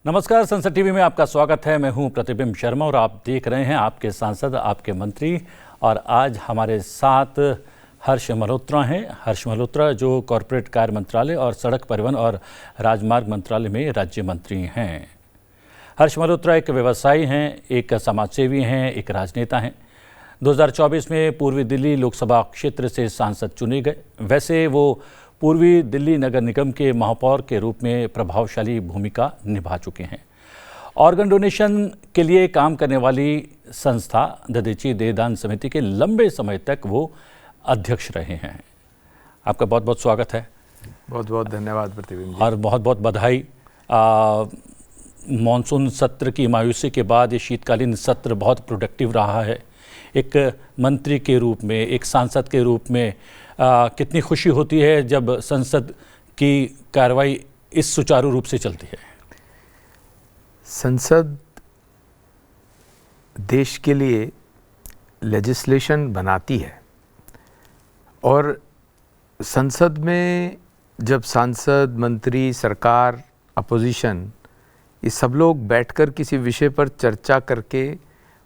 नमस्कार, संसद टीवी में आपका स्वागत है। मैं हूं प्रतिबिंब शर्मा और आप देख रहे हैं आपके सांसद, आपके मंत्री। और आज हमारे साथ हर्ष मल्होत्रा हैं। हर्ष मल्होत्रा जो कॉरपोरेट कार्य मंत्रालय और सड़क परिवहन और राजमार्ग मंत्रालय में राज्य मंत्री हैं। हर्ष मल्होत्रा एक व्यवसायी हैं, एक समाजसेवी हैं, एक राजनेता हैं। 2024 में पूर्वी दिल्ली लोकसभा क्षेत्र से सांसद चुने गए। वैसे वो पूर्वी दिल्ली नगर निगम के महापौर के रूप में प्रभावशाली भूमिका निभा चुके हैं। ऑर्गन डोनेशन के लिए काम करने वाली संस्था दधीची देहदान समिति के लंबे समय तक वो अध्यक्ष रहे हैं। आपका बहुत बहुत स्वागत है। बहुत बहुत धन्यवाद प्रतिबिंब जी। और बहुत बहुत बधाई। मॉनसून सत्र की मायूसी के बाद ये शीतकालीन सत्र बहुत प्रोडक्टिव रहा है। एक मंत्री के रूप में, एक सांसद के रूप में कितनी खुशी होती है जब संसद की कार्रवाई इस सुचारू रूप से चलती है। संसद देश के लिए लेजिस्लेशन बनाती है और संसद में जब सांसद, मंत्री, सरकार, अपोजिशन ये सब लोग बैठकर किसी विषय पर चर्चा करके,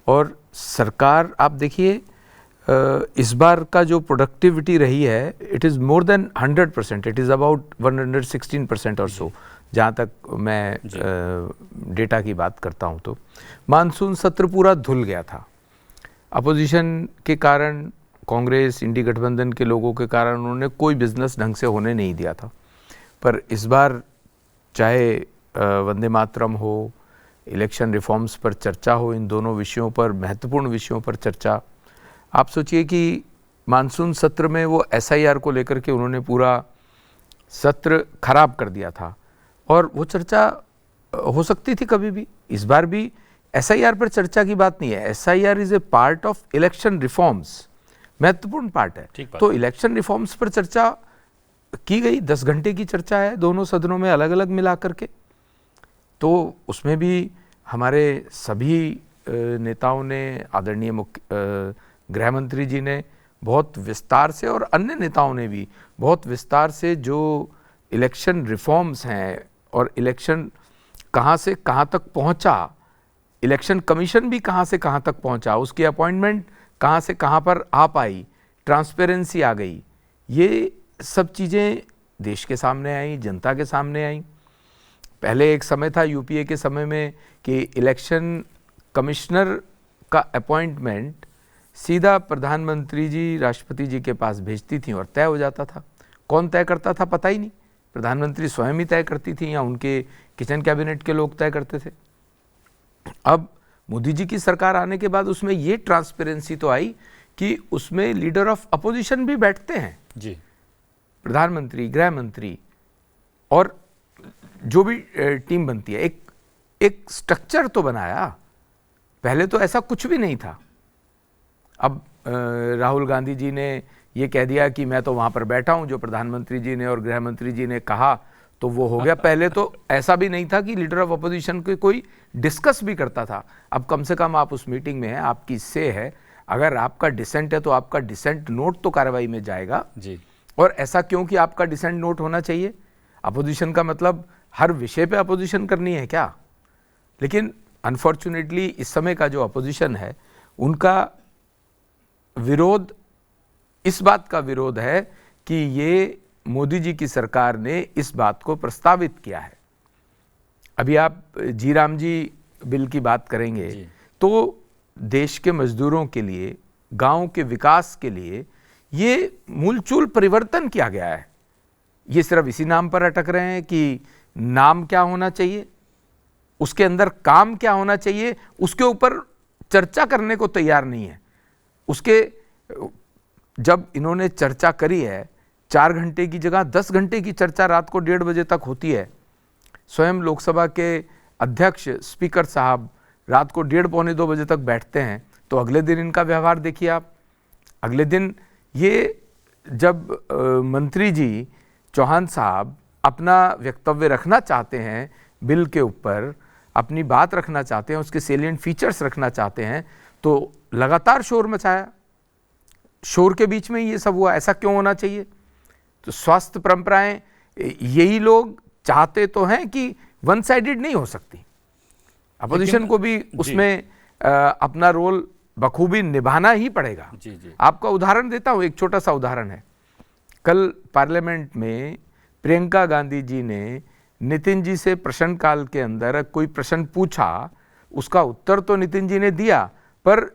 और सरकार आप देखिए इस बार का जो प्रोडक्टिविटी रही है, it is more than 100%, it is about 116% और सो, जहाँ तक मैं डेटा की बात करता हूँ। तो मानसून सत्र पूरा धुल गया था। अपोजिशन के कारण, कांग्रेस, इंडी गठबंधन के लोगों के कारण उन्होंने कोई बिजनेस ढंग से होने नहीं दिया था। पर इस बार चाहे वंदे मातरम हो, इलेक्शन रिफॉर्म्स पर चर्चा हो, इन दोनों विषयों पर, महत्वपूर्ण विषयों पर चर्चा। आप सोचिए कि मानसून सत्र में वो SIR को लेकर के उन्होंने पूरा सत्र खराब कर दिया था और वो चर्चा हो सकती थी कभी भी। इस बार भी SIR पर चर्चा की बात नहीं है। SIR is a part of election reforms, महत्वपूर्ण पार्ट है। तो इलेक्शन रिफॉर्म्स पर चर्चा की गई, 10 घंटे की चर्चा है दोनों सदनों में अलग अलग मिला करके। तो उसमें भी हमारे सभी नेताओं ने, आदरणीय गृह मंत्री जी ने बहुत विस्तार से, और अन्य नेताओं ने भी बहुत विस्तार से जो इलेक्शन रिफॉर्म्स हैं और इलेक्शन कहाँ से कहाँ तक पहुँचा, इलेक्शन कमीशन भी कहाँ से कहाँ तक पहुँचा, उसकी अपॉइंटमेंट कहाँ से कहाँ पर आ पाई, ट्रांसपेरेंसी आ गई, ये सब चीज़ें देश के सामने आई, जनता के सामने आई। पहले एक समय था UPA के समय में कि इलेक्शन कमिश्नर का अपॉइंटमेंट सीधा प्रधानमंत्री जी, राष्ट्रपति जी के पास भेजती थी और तय हो जाता था। कौन तय करता था पता ही नहीं, प्रधानमंत्री स्वयं ही तय करती थी या उनके किचन कैबिनेट के लोग तय करते थे। अब मोदी जी की सरकार आने के बाद उसमें ये ट्रांसपेरेंसी तो आई कि उसमें लीडर ऑफ अपोजिशन भी बैठते हैं जी, प्रधानमंत्री, गृह मंत्री, और जो भी टीम बनती है, एक स्ट्रक्चर तो बनाया। पहले तो ऐसा कुछ भी नहीं था। अब राहुल गांधी जी ने ये कह दिया कि मैं तो वहाँ पर बैठा हूँ, जो प्रधानमंत्री जी ने और गृह मंत्री जी ने कहा तो वो हो गया। पहले तो ऐसा भी नहीं था कि लीडर ऑफ अपोजिशन को कोई डिस्कस भी करता था। अब कम से कम आप उस मीटिंग में हैं, आपकी से है, अगर आपका डिसेंट है तो आपका डिसेंट नोट तो कार्रवाई में जाएगा जी। और ऐसा क्यों कि आपका डिसेंट नोट होना चाहिए? अपोजिशन का मतलब हर विषय पे अपोजिशन करनी है क्या? लेकिन अनफॉर्चुनेटली इस समय का जो अपोजिशन है, उनका विरोध, इस बात का विरोध है कि ये मोदी जी की सरकार ने इस बात को प्रस्तावित किया है। अभी आप जी राम जी बिल की बात करेंगे तो देश के मजदूरों के लिए, गांव के विकास के लिए ये मूलचूल परिवर्तन किया गया है। ये सिर्फ इसी नाम पर अटक रहे हैं कि नाम क्या होना चाहिए, उसके अंदर काम क्या होना चाहिए, उसके ऊपर चर्चा करने को तैयार नहीं है। उसके जब इन्होंने चर्चा करी है, 4 घंटे की जगह 10 घंटे की चर्चा रात को 1:30 बजे तक होती है। स्वयं लोकसभा के अध्यक्ष स्पीकर साहब रात को 1:30 पौने 2 बजे तक बैठते हैं। तो अगले दिन इनका व्यवहार देखिए आप। अगले दिन ये जब मंत्री जी चौहान साहब अपना वक्तव्य रखना चाहते हैं बिल के ऊपर, अपनी बात रखना चाहते हैं, उसके सेलिएंट फीचर्स रखना चाहते हैं, तो लगातार शोर मचाया। शोर के बीच में ये सब हुआ। ऐसा क्यों होना चाहिए? तो स्वास्थ्य परंपराएं, यही लोग चाहते तो हैं कि वन साइडेड नहीं हो सकती। अपोजिशन को भी उसमें अपना रोल बखूबी निभाना ही पड़ेगा। जी। आपका उदाहरण देता हूं, एक छोटा सा उदाहरण है। कल पार्लियामेंट में प्रियंका गांधी जी ने नितिन जी से प्रश्नकाल के अंदर कोई प्रश्न पूछा, उसका उत्तर तो नितिन जी ने दिया, पर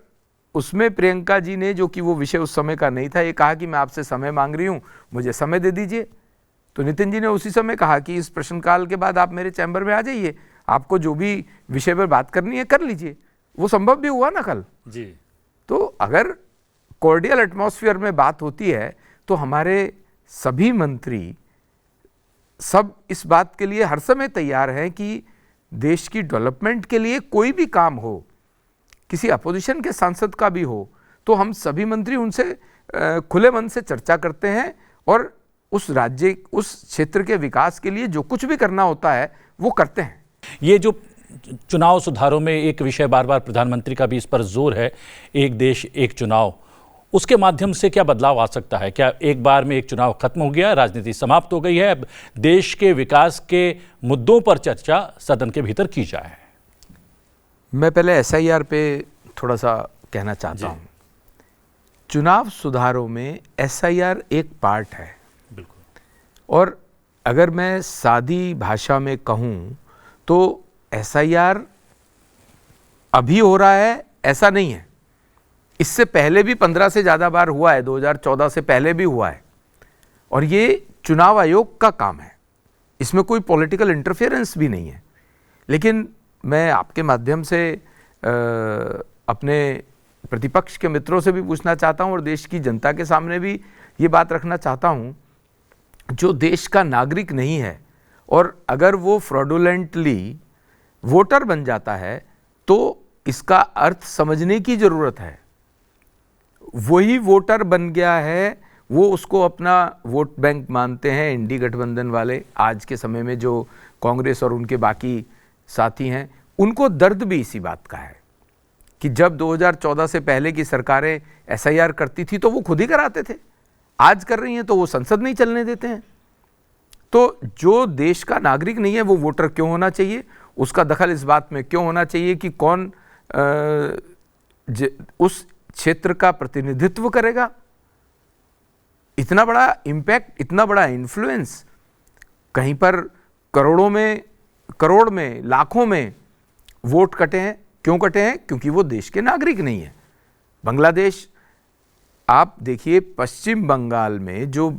उसमें प्रियंका जी ने, जो कि वो विषय उस समय का नहीं था, ये कहा कि मैं आपसे समय मांग रही हूं, मुझे समय दे दीजिए। तो नितिन जी ने उसी समय कहा कि इस प्रश्नकाल के बाद आप मेरे चैम्बर में आ जाइए, आपको जो भी विषय पर बात करनी है कर लीजिए। वो संभव भी हुआ ना कल जी। तो अगर कॉर्डियल एटमॉस्फेयर में बात होती है तो हमारे सभी मंत्री सब इस बात के लिए हर समय तैयार हैं कि देश की डेवलपमेंट के लिए कोई भी काम हो, किसी अपोजिशन के सांसद का भी हो, तो हम सभी मंत्री उनसे खुले मन से चर्चा करते हैं और उस राज्य, उस क्षेत्र के विकास के लिए जो कुछ भी करना होता है वो करते हैं। ये जो चुनाव सुधारों में एक विषय बार बार प्रधानमंत्री का भी इस पर जोर है, एक देश एक चुनाव, उसके माध्यम से क्या बदलाव आ सकता है? क्या एक बार में एक चुनाव खत्म हो गया, राजनीति समाप्त हो गई है, अब देश के विकास के मुद्दों पर चर्चा सदन के भीतर की जाए? मैं पहले SIR पे थोड़ा सा कहना चाहता हूँ। चुनाव सुधारों में SIR एक पार्ट है। बिल्कुल। और अगर मैं सादी भाषा में कहूँ तो SIR अभी हो रहा है ऐसा नहीं है, इससे पहले भी 15 से ज़्यादा बार हुआ है, 2014 से पहले भी हुआ है, और ये चुनाव आयोग का काम है, इसमें कोई पॉलिटिकल इंटरफेरेंस भी नहीं है। लेकिन मैं आपके माध्यम से अपने प्रतिपक्ष के मित्रों से भी पूछना चाहता हूं और देश की जनता के सामने भी ये बात रखना चाहता हूं, जो देश का नागरिक नहीं है और अगर वो फ्रॉडुलेंटली वोटर बन जाता है तो इसका अर्थ समझने की ज़रूरत है। वही वोटर बन गया है, वो उसको अपना वोट बैंक मानते हैं इंडी गठबंधन वाले, आज के समय में जो कांग्रेस और उनके बाकी साथी हैं, उनको दर्द भी इसी बात का है कि जब 2014 से पहले की सरकारें SIR करती थी तो वो खुद ही कराते थे, आज कर रही हैं तो वो संसद नहीं चलने देते हैं। तो जो देश का नागरिक नहीं है वो वोटर क्यों होना चाहिए, उसका दखल इस बात में क्यों होना चाहिए कि कौन उस क्षेत्र का प्रतिनिधित्व करेगा? इतना बड़ा इम्पैक्ट, इतना बड़ा इन्फ्लुएंस, कहीं पर करोड़ में, लाखों में वोट कटे हैं। क्यों कटे हैं? क्योंकि वो देश के नागरिक नहीं है। बांग्लादेश, आप देखिए पश्चिम बंगाल में जो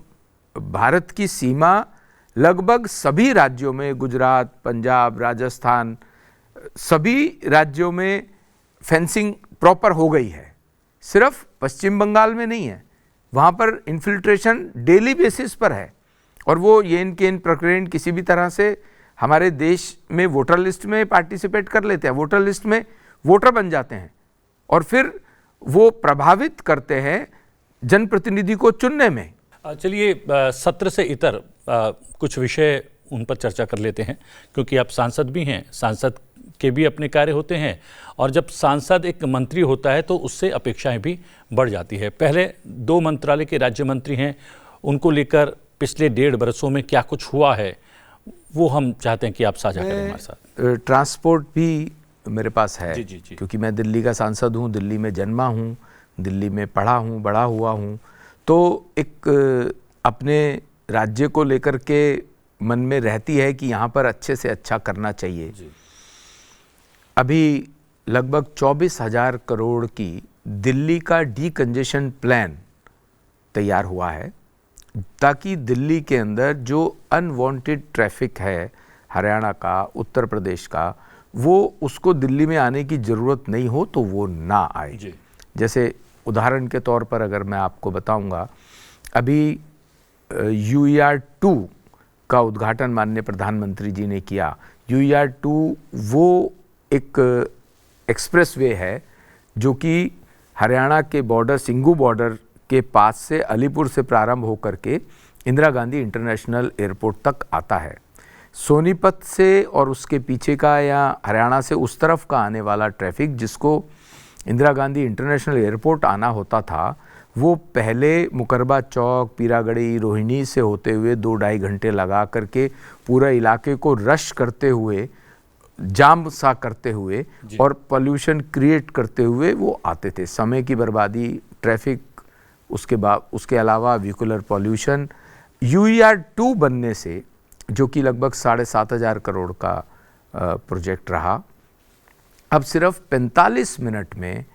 भारत की सीमा लगभग सभी राज्यों में, गुजरात, पंजाब, राजस्थान, सभी राज्यों में फेंसिंग प्रॉपर हो गई है, सिर्फ पश्चिम बंगाल में नहीं है। वहाँ पर इन्फिल्ट्रेशन डेली बेसिस पर है और वो इन प्रकरण किसी भी तरह से हमारे देश में वोटर लिस्ट में पार्टिसिपेट कर लेते हैं, वोटर लिस्ट में वोटर बन जाते हैं और फिर वो प्रभावित करते हैं जनप्रतिनिधि को चुनने में। चलिए सत्र से इतर कुछ विषय उन पर चर्चा कर लेते हैं, क्योंकि आप सांसद भी हैं, सांसद के भी अपने कार्य होते हैं और जब सांसद एक मंत्री होता है तो उससे अपेक्षाएं भी बढ़ जाती है। पहले 2 मंत्रालय के राज्य मंत्री हैं, उनको लेकर पिछले 1.5 बरसों में क्या कुछ हुआ है वो हम चाहते हैं कि आप साझा करें हमारे साथ। ट्रांसपोर्ट भी मेरे पास है। जी। क्योंकि मैं दिल्ली का सांसद हूँ, दिल्ली में जन्मा हूँ, दिल्ली में पढ़ा हूँ, बड़ा हुआ हूँ, तो एक अपने राज्य को लेकर के मन में रहती है कि यहाँ पर अच्छे से अच्छा करना चाहिए। अभी लगभग 24,000 करोड़ की दिल्ली का डीकंजेशन प्लान तैयार हुआ है ताकि दिल्ली के अंदर जो अनवांटेड ट्रैफिक है हरियाणा का, उत्तर प्रदेश का, वो उसको दिल्ली में आने की ज़रूरत नहीं हो तो वो ना आए। जैसे उदाहरण के तौर पर अगर मैं आपको बताऊंगा, अभी UER 2 का उद्घाटन माननीय प्रधानमंत्री जी ने किया। UER 2 वो एक एक्सप्रेस वे है जो कि हरियाणा के बॉर्डर, सिंघू बॉर्डर के पास से अलीपुर से प्रारंभ होकर के इंदिरा गांधी इंटरनेशनल एयरपोर्ट तक आता है। सोनीपत से और उसके पीछे का या हरियाणा से उस तरफ का आने वाला ट्रैफिक जिसको इंदिरा गांधी इंटरनेशनल एयरपोर्ट आना होता था, वो पहले मुकरबा चौक, पीरागढ़ी, रोहिणी से होते हुए 2-2.5 घंटे लगा करके पूरा इलाके को रश करते हुए जाम सा करते हुए और पोल्यूशन क्रिएट करते हुए वो आते थे। समय की बर्बादी, ट्रैफिक, उसके अलावा व्हीकुलर पोल्यूशन। UER-2 बनने से, जो कि लगभग 7,500 करोड़ का प्रोजेक्ट रहा, अब सिर्फ 45 मिनट में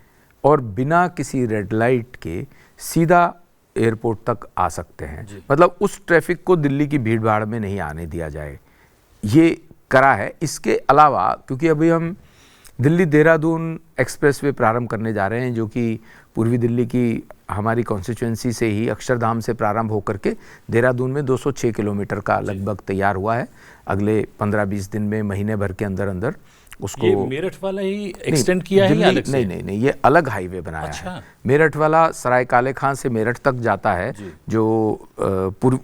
और बिना किसी रेड लाइट के सीधा एयरपोर्ट तक आ सकते हैं। मतलब उस ट्रैफिक को दिल्ली की भीड़ भाड़ में नहीं आने दिया जाए, ये करा है। इसके अलावा क्योंकि अभी हम दिल्ली देहरादून एक्सप्रेसवे प्रारंभ करने जा रहे हैं, जो कि पूर्वी दिल्ली की हमारी कॉन्स्टिट्यूएंसी से ही अक्षरधाम से प्रारंभ होकर के देहरादून में 206 किलोमीटर का लगभग तैयार हुआ है। अगले 15-20 दिन में, महीने भर के अंदर अंदर उसको। ये मेरठ वाला ही एक्सटेंड किया है या अलग से? नहीं, ये अलग हाईवे बनाया है। मेरठ वाला सराय काले खां से मेरठ तक जाता है, जो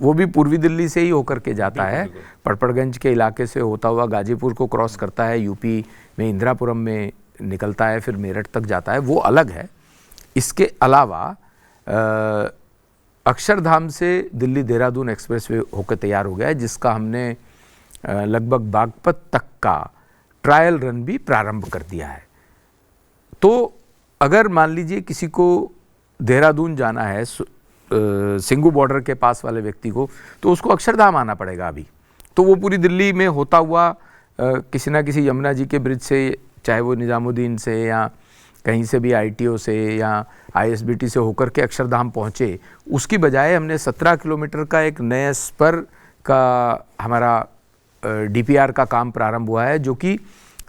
वो भी पूर्वी दिल्ली से ही होकर के जाता है। पड़पड़गंज के इलाके से होता हुआ गाजीपुर को क्रॉस करता है, यूपी में इंदिरापुरम में निकलता है, फिर मेरठ तक जाता है, वो अलग है। इसके अलावा अक्षरधाम से दिल्ली देहरादून एक्सप्रेसवे होकर तैयार हो गया है, जिसका हमने लगभग बागपत तक का ट्रायल रन भी प्रारंभ कर दिया है। तो अगर मान लीजिए किसी को देहरादून जाना है, सिंघू बॉर्डर के पास वाले व्यक्ति को, तो उसको अक्षरधाम आना पड़ेगा अभी। तो वो पूरी दिल्ली में होता हुआ किसी ना किसी यमुना जी के ब्रिज से, चाहे वो निजामुद्दीन से या कहीं से भी ITO से या ISBT से होकर के अक्षरधाम पहुँचे, उसकी बजाय हमने 17 किलोमीटर का एक नए स्पर का हमारा DPR का काम प्रारंभ हुआ है, जो कि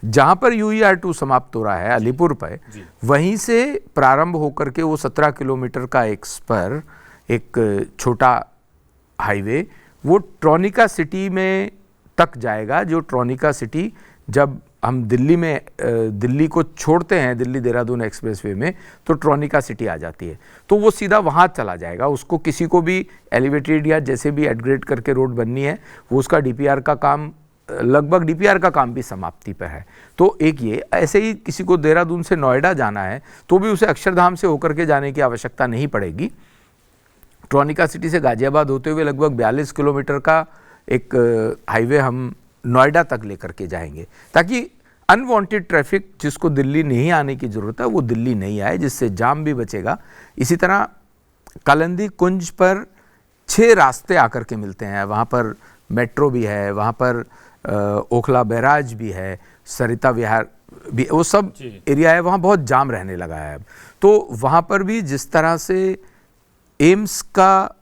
जहाँ पर UER-2 समाप्त हो रहा है अलीपुर पर, वहीं से प्रारंभ होकर के वो 17 किलोमीटर का एक स्पर, एक छोटा हाईवे, वो ट्रॉनिका सिटी में तक जाएगा। जो ट्रॉनिका सिटी, जब हम दिल्ली को छोड़ते हैं दिल्ली देहरादून एक्सप्रेसवे में, तो ट्रॉनिका सिटी आ जाती है, तो वो सीधा वहाँ चला जाएगा। उसको किसी को भी एलिवेटेड या जैसे भी अपग्रेड करके रोड बननी है, वो उसका DPR का काम, लगभग DPR का काम भी समाप्ति पर है। तो एक ये, ऐसे ही किसी को देहरादून से नोएडा जाना है तो भी उसे अक्षरधाम से होकर के जाने की आवश्यकता नहीं पड़ेगी। ट्रॉनिका सिटी से गाजियाबाद होते हुए लगभग 42 किलोमीटर का एक हाईवे हम नोएडा तक लेकर के जाएंगे, ताकि अनवांटेड ट्रैफिक जिसको दिल्ली नहीं आने की ज़रूरत है वो दिल्ली नहीं आए, जिससे जाम भी बचेगा। इसी तरह कालिंदी कुंज पर 6 रास्ते आकर के मिलते हैं, वहाँ पर मेट्रो भी है, वहाँ पर ओखला बैराज भी है, सरिता विहार भी, वो सब एरिया है, वहाँ बहुत जाम रहने लगा है। तो वहाँ पर भी जिस तरह से एम्स का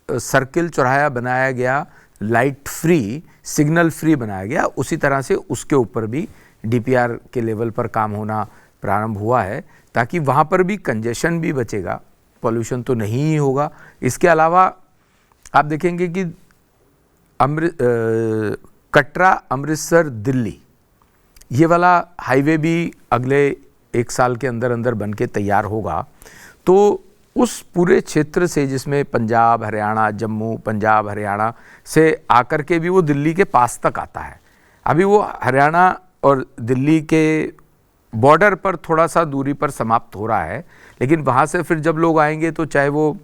सर्किल चौराहा बनाया गया, लाइट फ्री, सिग्नल फ्री बनाया गया, उसी तरह से उसके ऊपर भी DPR के लेवल पर काम होना प्रारंभ हुआ है, ताकि वहाँ पर भी कंजेशन भी बचेगा, पॉल्यूशन तो नहीं ही होगा। इसके अलावा आप देखेंगे कि कटरा अमृतसर दिल्ली, ये वाला हाईवे भी अगले 1 साल के अंदर अंदर बन के तैयार होगा। तो उस पूरे क्षेत्र से, जिसमें पंजाब हरियाणा, जम्मू पंजाब हरियाणा से आकर के भी वो दिल्ली के पास तक आता है। अभी वो हरियाणा और दिल्ली के बॉर्डर पर थोड़ा सा दूरी पर समाप्त हो रहा है, लेकिन वहाँ से फिर जब लोग आएंगे, तो चाहे वो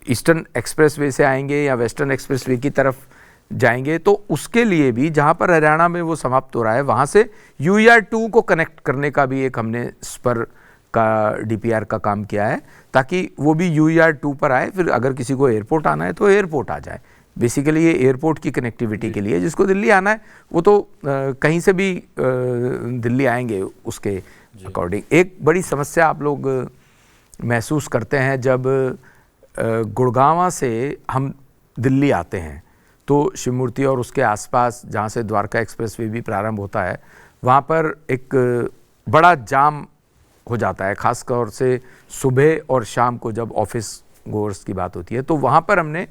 ईस्टर्न एक्सप्रेसवे से आएंगे या वेस्टर्न एक्सप्रेसवे की तरफ जाएंगे, तो उसके लिए भी जहाँ पर हरियाणा में वो समाप्त हो रहा है, वहाँ से UER-2 को कनेक्ट करने का भी एक हमने स्पर का DPR का काम किया है, ताकि वो भी UER-2 पर आए। फिर अगर किसी को एयरपोर्ट आना है तो एयरपोर्ट आ जाए। बेसिकली ये एयरपोर्ट की कनेक्टिविटी के लिए, जिसको दिल्ली आना है वो तो कहीं से भी दिल्ली आएंगे उसके अकॉर्डिंग। एक बड़ी समस्या आप लोग महसूस करते हैं, जब गुड़गांव से हम दिल्ली आते हैं, तो शिव मूर्ति और उसके आसपास जहाँ से द्वारका एक्सप्रेसवे भी प्रारंभ होता है, वहाँ पर एक बड़ा जाम हो जाता है, खास तौर से सुबह और शाम को जब ऑफिस गोअर्स की बात होती है। तो वहाँ पर हमने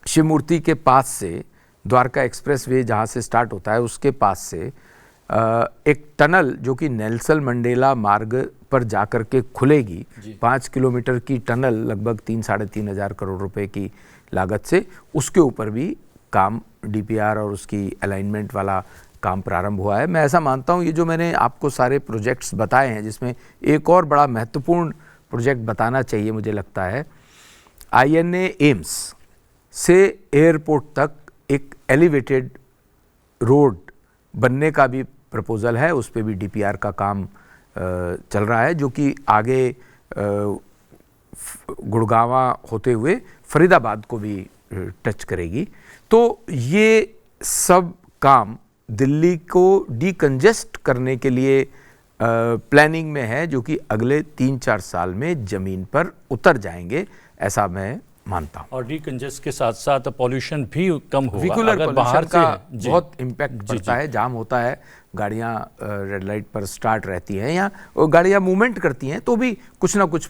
शिव मूर्ति के पास से, द्वारका एक्सप्रेसवे जहाँ से स्टार्ट होता है उसके पास से एक टनल, जो कि नेल्सन मंडेला मार्ग पर जाकर के खुलेगी, 5 किलोमीटर की टनल, लगभग 3-3.5 हज़ार करोड़ रुपए की लागत से, उसके ऊपर भी काम DPR और उसकी अलाइनमेंट वाला काम प्रारंभ हुआ है। मैं ऐसा मानता हूँ, ये जो मैंने आपको सारे प्रोजेक्ट्स बताए हैं, जिसमें एक और बड़ा महत्वपूर्ण प्रोजेक्ट बताना चाहिए मुझे लगता है, INA एम्स से एयरपोर्ट तक एक एलिवेटेड रोड बनने का भी प्रपोज़ल है, उस पे भी डीपीआर का काम चल रहा है, जो कि आगे गुड़गांवा होते हुए फरीदाबाद को भी टच करेगी। तो ये सब काम दिल्ली को डीकंजेस्ट करने के लिए प्लानिंग में है, जो कि अगले 3-4 साल में ज़मीन पर उतर जाएंगे, ऐसा मैं मानता हूँ। और डीकंजेस्ट के साथ साथ पॉल्यूशन भी कम होगा। व्हीकुलर अगर बाहर का से बहुत इम्पैक्ट पड़ता है, जाम होता है, गाड़ियाँ रेड लाइट पर स्टार्ट रहती हैं या गाड़ियाँ मूवमेंट करती हैं तो भी कुछ ना कुछ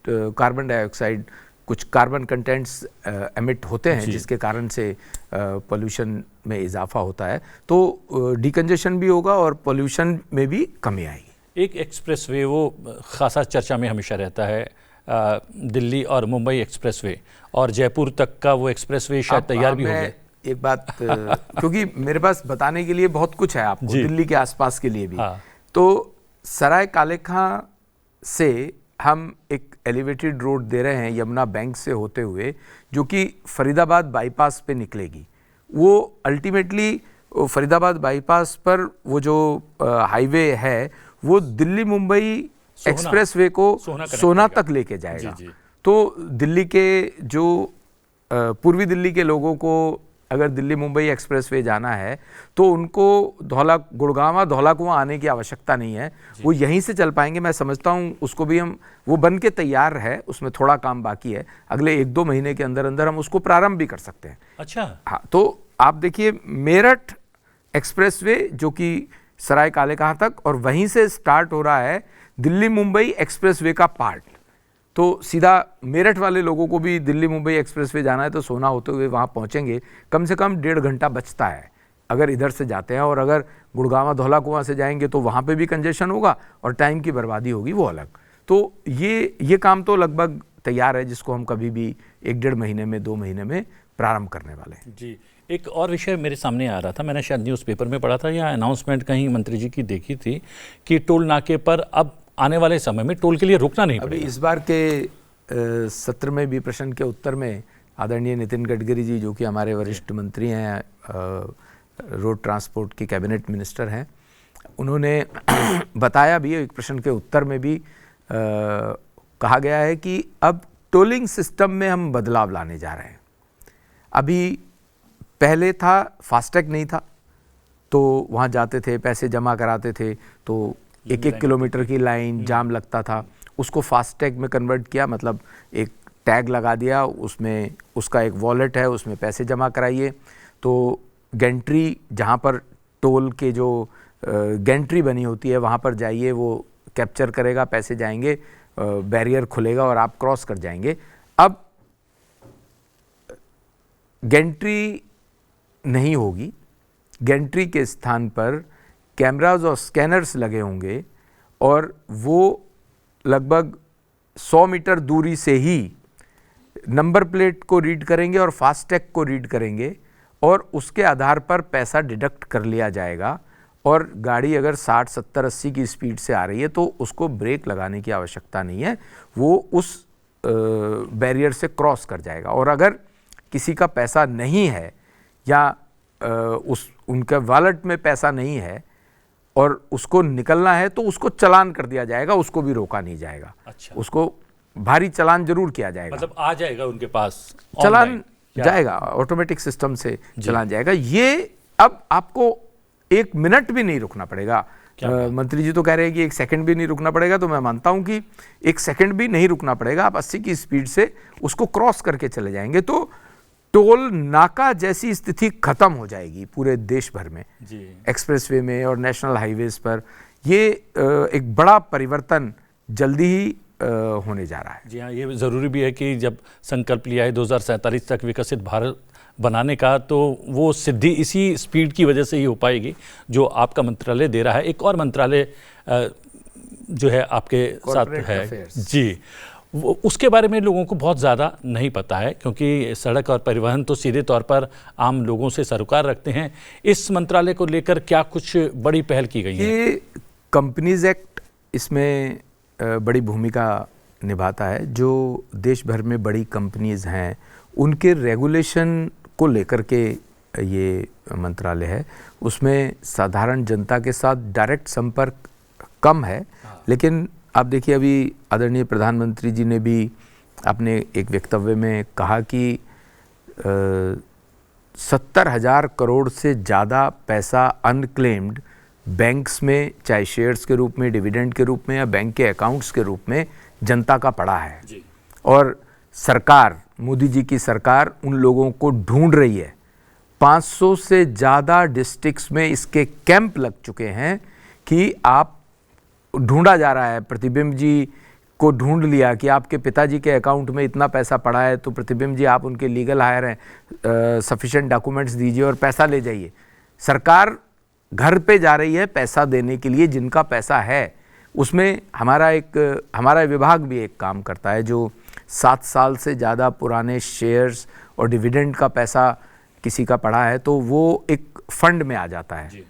कार्बन डाइऑक्साइड, कुछ कार्बन कंटेंट्स एमिट होते हैं, जिसके कारण से पोल्यूशन में इजाफा होता है। तो डीकंजेशन भी होगा और पोल्यूशन में भी कमी आएगी। एक एक्सप्रेसवे वो खासा चर्चा में हमेशा रहता है, दिल्ली और मुंबई एक्सप्रेसवे, और जयपुर तक का वो एक्सप्रेसवे शायद तैयार भी हो गया। एक बात क्योंकि मेरे पास बताने के लिए बहुत कुछ है आपको, दिल्ली के आसपास के लिए भी। तो सराय काले खां से हम एक एलिवेटेड रोड दे रहे हैं यमुना बैंक से होते हुए, जो कि फरीदाबाद बाईपास पे निकलेगी। वो अल्टीमेटली फरीदाबाद बाईपास पर वो जो हाईवे है वो दिल्ली मुंबई एक्सप्रेसवे को सोना तक लेके जाएगा। तो दिल्ली के जो पूर्वी दिल्ली के लोगों को अगर दिल्ली मुंबई एक्सप्रेसवे जाना है तो उनको गुड़गांवा धौलाकुआं आने की आवश्यकता नहीं है, वो यहीं से चल पाएंगे। मैं समझता हूँ उसको भी वो बन के तैयार है, उसमें थोड़ा काम बाकी है, अगले 1-2 महीने के अंदर अंदर हम उसको प्रारंभ भी कर सकते हैं। अच्छा, हाँ, तो आप देखिए मेरठ एक्सप्रेसवे जो कि सराय काले खां तक, और वहीं से स्टार्ट हो रहा है दिल्ली मुंबई एक्सप्रेसवे का पार्ट। तो सीधा मेरठ वाले लोगों को भी दिल्ली मुंबई एक्सप्रेसवे जाना है तो सोना होते हुए वहाँ पहुँचेंगे, कम से कम 1.5 घंटा बचता है अगर इधर से जाते हैं। और अगर गुड़गांवा धौलाकुआं से जाएंगे तो वहाँ पे भी कंजेशन होगा और टाइम की बर्बादी होगी, वो अलग। तो ये काम तो लगभग तैयार है, जिसको हम कभी भी 1-1.5 महीने में 2 महीने में प्रारंभ करने वाले हैं। जी, एक और विषय मेरे सामने आ रहा था, मैंने शायद न्यूज़पेपर में पढ़ा था या अनाउंसमेंट कहीं मंत्री जी की देखी थी कि टोल नाके पर अब आने वाले समय में टोल के लिए रुकना नहीं पड़ेगा। अभी इस बार के सत्र में भी प्रश्न के उत्तर में आदरणीय नितिन गडकरी जी, जो कि हमारे वरिष्ठ मंत्री हैं, रोड ट्रांसपोर्ट के कैबिनेट मिनिस्टर हैं, उन्होंने बताया भी, एक प्रश्न के उत्तर में भी कहा गया है कि अब टोलिंग सिस्टम में हम बदलाव लाने जा रहे हैं। अभी पहले था फास्टैग नहीं था, तो वहाँ जाते थे, पैसे जमा कराते थे, तो 1-1 किलोमीटर की लाइन जाम लगता था। उसको फास्टैग में कन्वर्ट किया, मतलब एक टैग लगा दिया, उसमें उसका एक वॉलेट है, उसमें पैसे जमा कराइए। तो गेंट्री, जहाँ पर टोल के जो गेंट्री बनी होती है वहाँ पर जाइए, वो कैप्चर करेगा, पैसे जाएंगे, बैरियर खुलेगा और आप क्रॉस कर जाएंगे। अब गेंट्री नहीं होगी, गेंट्री के स्थान पर कैमराज और स्कैनर्स लगे होंगे और वो लगभग 100 मीटर दूरी से ही नंबर प्लेट को रीड करेंगे और फास्टैग को रीड करेंगे, और उसके आधार पर पैसा डिडक्ट कर लिया जाएगा। और गाड़ी अगर 60, 70, 80 की स्पीड से आ रही है तो उसको ब्रेक लगाने की आवश्यकता नहीं है, वो उस बैरियर से क्रॉस कर जाएगा। और अगर किसी का पैसा नहीं है या उनके वॉलेट में पैसा नहीं है और उसको निकलना है तो उसको चालान कर दिया जाएगा, उसको भी रोका नहीं जाएगा। अच्छा, उसको भारी चालान जरूर किया जाएगा, मतलब आ जाएगा उनके पास चालान जाएगा, ऑटोमेटिक सिस्टम से चालान जाएगा। ये अब आपको 1 मिनट भी नहीं रुकना पड़ेगा। मंत्री जी तो कह रहे हैं कि 1 सेकंड भी नहीं रुकना पड़ेगा, तो मैं मानता हूं कि 1 सेकंड भी नहीं रुकना पड़ेगा। आप 80 की स्पीड से उसको क्रॉस करके चले जाएंगे तो टोल नाका जैसी स्थिति खत्म हो जाएगी पूरे देश भर में, एक्सप्रेसवे में और नेशनल हाईवेज पर। ये एक बड़ा परिवर्तन जल्दी ही होने जा रहा है। जी हाँ, ये ज़रूरी भी है कि जब संकल्प लिया है 2047 तक विकसित भारत बनाने का, तो वो सिद्धि इसी स्पीड की वजह से ही हो पाएगी जो आपका मंत्रालय दे रहा है। एक और मंत्रालय जो है आपके साथ है जी, उसके बारे में लोगों को बहुत ज़्यादा नहीं पता है, क्योंकि सड़क और परिवहन तो सीधे तौर पर आम लोगों से सरोकार रखते हैं। इस मंत्रालय को लेकर क्या कुछ बड़ी पहल की गई है? ये कंपनीज एक्ट इसमें बड़ी भूमिका निभाता है। जो देश भर में बड़ी कंपनीज हैं उनके रेगुलेशन को लेकर के ये मंत्रालय है, उसमें साधारण जनता के साथ डायरेक्ट संपर्क कम है। लेकिन आप देखिए, अभी आदरणीय प्रधानमंत्री जी ने भी अपने एक वक्तव्य में कहा कि 70,000 करोड़ से ज़्यादा पैसा अनक्लेम्ड बैंक्स में, चाहे शेयर्स के रूप में, डिविडेंड के रूप में या बैंक के अकाउंट्स के रूप में जनता का पड़ा है जी। और सरकार, मोदी जी की सरकार उन लोगों को ढूंढ रही है। 500 से ज़्यादा डिस्ट्रिक्ट्स में इसके कैंप लग चुके हैं कि आप ढूंढा जा रहा है। प्रतिबिंब जी को ढूंढ लिया कि आपके पिताजी के अकाउंट में इतना पैसा पड़ा है, तो प्रतिबिंब जी आप उनके लीगल हायर हैं, सफिशिएंट डॉक्यूमेंट्स दीजिए और पैसा ले जाइए। सरकार घर पे जा रही है पैसा देने के लिए जिनका पैसा है। उसमें हमारा विभाग भी एक काम करता है, जो 7 साल से ज़्यादा पुराने शेयर्स और डिविडेंड का पैसा किसी का पड़ा है तो वो एक फंड में आ जाता है।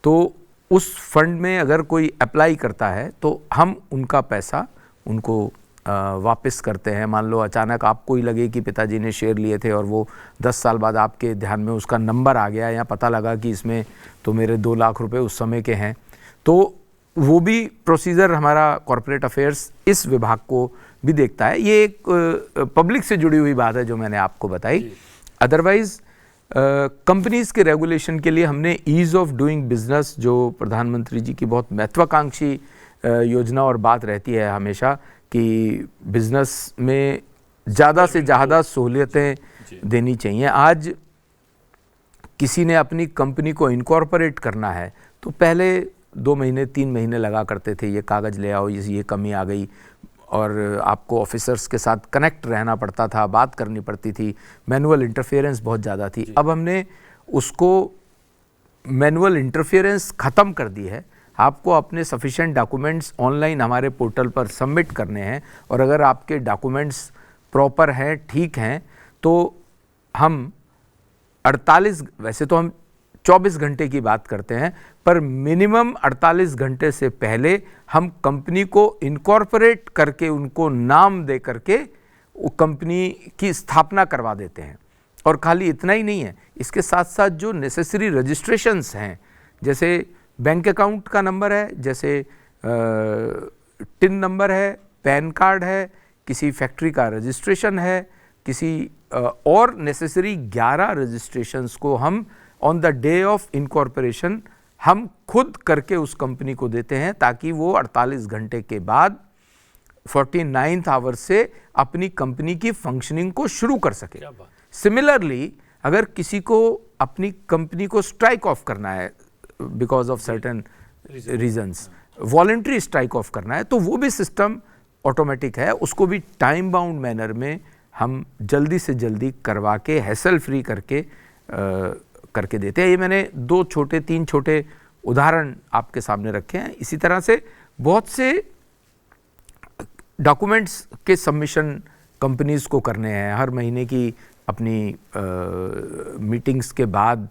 तो उस फंड में अगर कोई अप्लाई करता है तो हम उनका पैसा उनको वापस करते हैं। मान लो अचानक आपको ही लगे कि पिताजी ने शेयर लिए थे और वो 10 साल बाद आपके ध्यान में उसका नंबर आ गया या पता लगा कि इसमें तो मेरे 2 लाख रुपए उस समय के हैं, तो वो भी प्रोसीजर हमारा कॉर्पोरेट अफेयर्स इस विभाग को भी देखता है। ये एक पब्लिक से जुड़ी हुई बात है जो मैंने आपको बताई। अदरवाइज कंपनीज के रेगुलेशन के लिए हमने ईज़ ऑफ डूइंग बिजनेस, जो प्रधानमंत्री जी की बहुत महत्वाकांक्षी योजना और बात रहती है हमेशा कि बिजनेस में ज़्यादा से ज़्यादा सहूलियतें देनी चाहिए। आज किसी ने अपनी कंपनी को इनकॉर्पोरेट करना है तो पहले 2 महीने 3 महीने लगा करते थे, ये कागज़ ले आओ, ये कमी आ गई, और आपको ऑफिसर्स के साथ कनेक्ट रहना पड़ता था, बात करनी पड़ती थी, मैनुअल इंटरफेरेंस बहुत ज़्यादा थी। अब हमने उसको मैनुअल इंटरफेरेंस ख़त्म कर दी है। आपको अपने सफिशिएंट डॉक्यूमेंट्स ऑनलाइन हमारे पोर्टल पर सबमिट करने हैं, और अगर आपके डॉक्यूमेंट्स प्रॉपर हैं, ठीक हैं, तो हम 48, वैसे तो हम 24 घंटे की बात करते हैं, पर मिनिमम 48 घंटे से पहले हम कंपनी को इनकॉर्पोरेट करके उनको नाम दे करके वो कंपनी की स्थापना करवा देते हैं। और खाली इतना ही नहीं है, इसके साथ साथ जो नेसेसरी रजिस्ट्रेशंस हैं, जैसे बैंक अकाउंट का नंबर है, जैसे टिन नंबर है, पैन कार्ड है, किसी फैक्ट्री का रजिस्ट्रेशन है, किसी और नेसेसरी 11 रजिस्ट्रेशंस को हम on the day of incorporation हम खुद करके उस कंपनी को देते हैं, ताकि वो 48 घंटे के बाद 49th आवर से अपनी कंपनी की फंक्शनिंग को शुरू कर सके। सिमिलरली अगर किसी को अपनी कंपनी को स्ट्राइक ऑफ करना है because of certain reasons, voluntary strike off करना है, तो वो भी सिस्टम ऑटोमेटिक है, उसको भी टाइम बाउंड मैनर में हम जल्दी से जल्दी करवा के हैसल फ्री करके देते हैं। ये मैंने 3 छोटे उदाहरण आपके सामने रखे हैं। इसी तरह से बहुत से डॉक्यूमेंट्स के सबमिशन कंपनीज को करने हैं हर महीने की अपनी मीटिंग्स के बाद,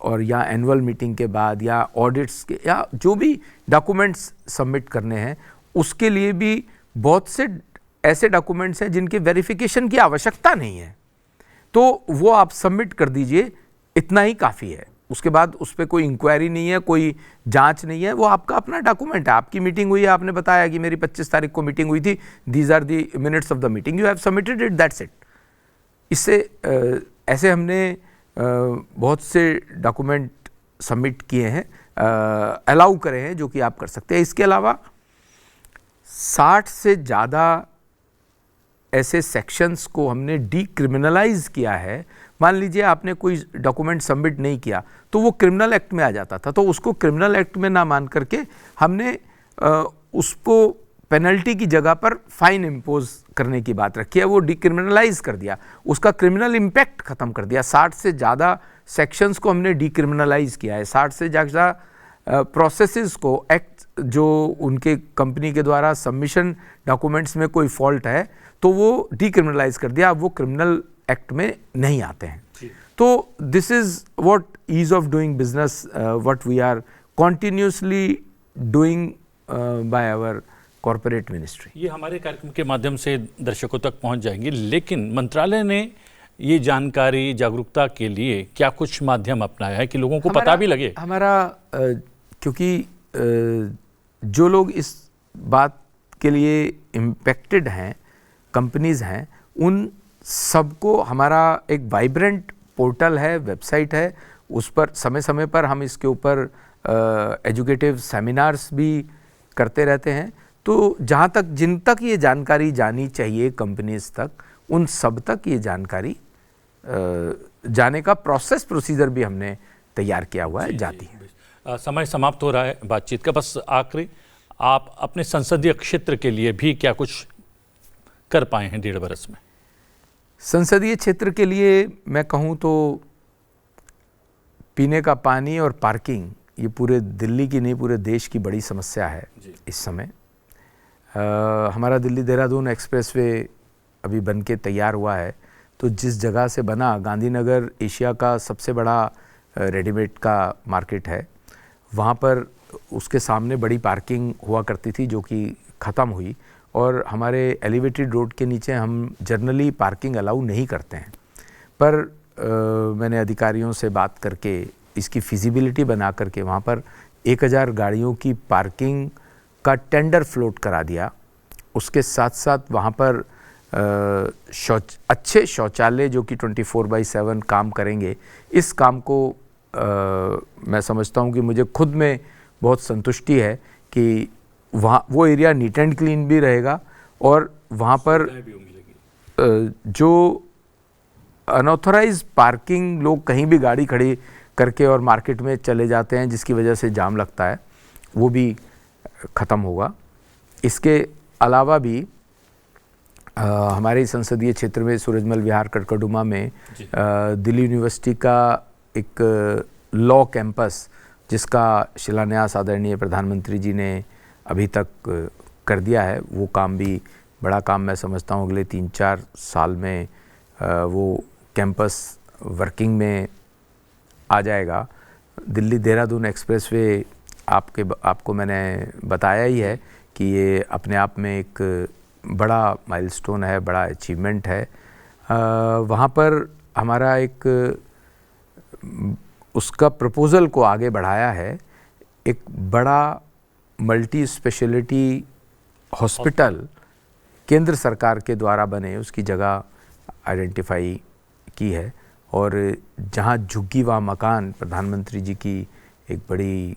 और या एनुअल मीटिंग के बाद, या ऑडिट्स के, या जो भी डॉक्यूमेंट्स सबमिट करने हैं, उसके लिए भी बहुत से ऐसे डॉक्यूमेंट्स हैं जिनके वेरिफिकेशन की आवश्यकता नहीं है, तो वो आप सबमिट कर दीजिए, इतना ही काफ़ी है। उसके बाद उस पर कोई इंक्वायरी नहीं है, कोई जांच नहीं है, वो आपका अपना डॉक्यूमेंट है। आपकी मीटिंग हुई है, आपने बताया कि मेरी 25 तारीख को मीटिंग हुई थी, these are the minutes of the meeting, you have submitted it, that's it. इससे ऐसे हमने बहुत से डॉक्यूमेंट सबमिट किए हैं, अलाउ करे हैं, जो कि आप कर सकते हैं। इसके अलावा 60 से ज़्यादा ऐसे सेक्शंस को हमने डीक्रिमिनलाइज किया है। मान लीजिए आपने कोई डॉक्यूमेंट सबमिट नहीं किया तो वो क्रिमिनल एक्ट में आ जाता था, तो उसको क्रिमिनल एक्ट में ना मान करके हमने उसको पेनल्टी की जगह पर फाइन इम्पोज करने की बात रखी है, वो डिक्रिमिनलाइज कर दिया, उसका क्रिमिनल इम्पैक्ट खत्म कर दिया। 60 से ज़्यादा सेक्शंस को हमने डिक्रिमिनलाइज किया है। 60 से ज़्यादा प्रोसेसेस को, एक्ट जो उनके कंपनी के द्वारा सबमिशन डॉक्यूमेंट्स में कोई फॉल्ट है तो वो डिक्रिमिनलाइज कर दिया, अब वो क्रिमिनल एक्ट में नहीं आते हैं। तो this is what ease of doing business, what we are continuously doing by our corporate ministry. ये हमारे कार्यक्रम के माध्यम से दर्शकों तक पहुंच जाएंगे, लेकिन मंत्रालय ने ये जानकारी जागरूकता के लिए क्या कुछ माध्यम अपनाया है कि लोगों को पता भी लगे? हमारा क्योंकि जो लोग इस बात के लिए इम्पेक्टेड हैं, कंपनीज हैं, उन सबको हमारा एक वाइब्रेंट पोर्टल है, वेबसाइट है, उस पर समय समय पर हम इसके ऊपर एजुकेटिव सेमिनार्स भी करते रहते हैं। तो जहाँ तक जिन तक ये जानकारी जानी चाहिए कंपनीज तक, उन सब तक ये जानकारी जाने का प्रोसीजर भी हमने तैयार किया हुआ है, जाती है। समय समाप्त हो रहा है बातचीत का, बस आखिरी आप अपने संसदीय क्षेत्र के लिए भी क्या कुछ कर पाए हैं 1.5 बरस में? संसदीय क्षेत्र के लिए मैं कहूँ तो पीने का पानी और पार्किंग, ये पूरे दिल्ली की नहीं पूरे देश की बड़ी समस्या है इस समय। हमारा दिल्ली देहरादून एक्सप्रेसवे अभी बन के तैयार हुआ है, तो जिस जगह से बना, गांधीनगर एशिया का सबसे बड़ा रेडीमेड का मार्केट है, वहाँ पर उसके सामने बड़ी पार्किंग हुआ करती थी जो कि ख़त्म हुई, और हमारे एलिवेटेड रोड के नीचे हम जनरली पार्किंग अलाउ नहीं करते हैं। पर मैंने अधिकारियों से बात करके इसकी फिजिबिलिटी बना करके वहाँ पर 1000 गाड़ियों की पार्किंग का टेंडर फ्लोट करा दिया। उसके साथ साथ वहाँ पर अच्छे शौचालय जो कि 24/7 काम करेंगे, इस काम को मैं समझता हूँ कि मुझे खुद में बहुत संतुष्टि है कि वहाँ वो एरिया नीट एंड क्लीन भी रहेगा, और वहाँ पर जो अनऑथराइज पार्किंग, लोग कहीं भी गाड़ी खड़ी करके और मार्केट में चले जाते हैं जिसकी वजह से जाम लगता है, वो भी ख़त्म होगा। इसके अलावा भी हमारे संसदीय क्षेत्र में सूरजमल विहार कड़कड़डुमा में दिल्ली यूनिवर्सिटी का एक लॉ कैंपस, जिसका शिलान्यास आदरणीय प्रधानमंत्री जी ने अभी तक कर दिया है, वो काम भी बड़ा काम मैं समझता हूँ अगले 3-4 साल में वो कैंपस वर्किंग में आ जाएगा। दिल्ली देहरादून एक्सप्रेसवे आपको मैंने बताया ही है कि ये अपने आप में एक बड़ा माइलस्टोन है, बड़ा अचीवमेंट है। वहाँ पर हमारा एक उसका प्रपोज़ल को आगे बढ़ाया है, एक बड़ा मल्टी स्पेशलिटी हॉस्पिटल केंद्र सरकार के द्वारा बने, उसकी जगह आइडेंटिफाई की है, और जहाँ झुग्गी व मकान प्रधानमंत्री जी की एक बड़ी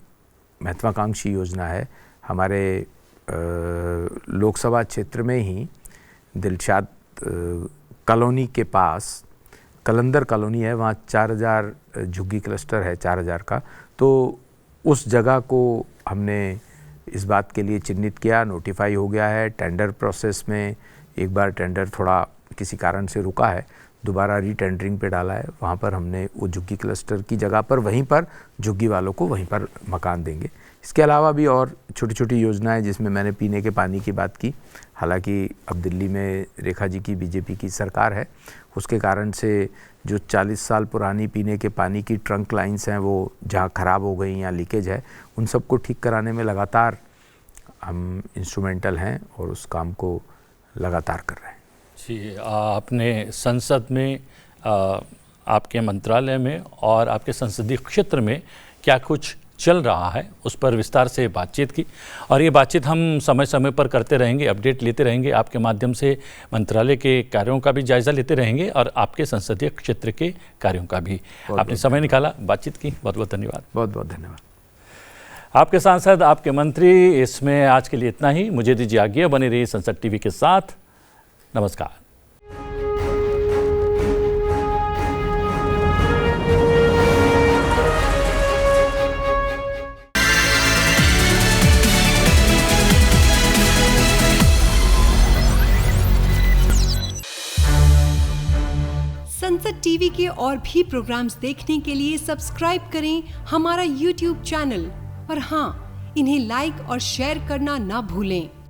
महत्वाकांक्षी योजना है। हमारे लोकसभा क्षेत्र में ही दिलशाद कॉलोनी के पास कलंदर कॉलोनी है, वहाँ 4000 झुग्गी क्लस्टर है, 4000 का। तो उस जगह को हमने इस बात के लिए चिन्हित किया, नोटिफाई हो गया है। टेंडर प्रोसेस में एक बार टेंडर थोड़ा किसी कारण से रुका है, दोबारा रीटेंडरिंग पे डाला है। वहाँ पर हमने वो झुग्गी क्लस्टर की जगह पर वहीं पर झुग्गी वालों को वहीं पर मकान देंगे। इसके अलावा भी और छोटी छोटी योजनाएं, जिसमें मैंने पीने के पानी की बात की। हालांकि अब दिल्ली में रेखा जी की बीजेपी की सरकार है, उसके कारण से जो 40 साल पुरानी पीने के पानी की ट्रंक लाइन्स हैं, वो जहाँ ख़राब हो गई या लीकेज है, उन सबको ठीक कराने में लगातार हम इंस्ट्रूमेंटल हैं और उस काम को लगातार कर रहे हैं। जी, आपने संसद में, आपके मंत्रालय में और आपके संसदीय क्षेत्र में क्या कुछ चल रहा है उस पर विस्तार से बातचीत की, और ये बातचीत हम समय समय पर करते रहेंगे, अपडेट लेते रहेंगे, आपके माध्यम से मंत्रालय के कार्यों का भी जायज़ा लेते रहेंगे और आपके संसदीय क्षेत्र के कार्यों का भी। आपने समय निकाला, बातचीत की, बहुत बहुत धन्यवाद। बहुत बहुत धन्यवाद। आपके सांसद, आपके मंत्री, इसमें आज के लिए इतना ही। मुझे दीजिए आज्ञा, बने रहिए संसद टीवी के साथ। नमस्कार। संसद टीवी के और भी प्रोग्राम्स देखने के लिए सब्सक्राइब करें हमारा YouTube चैनल, और हाँ, इन्हें लाइक और शेयर करना ना भूलें।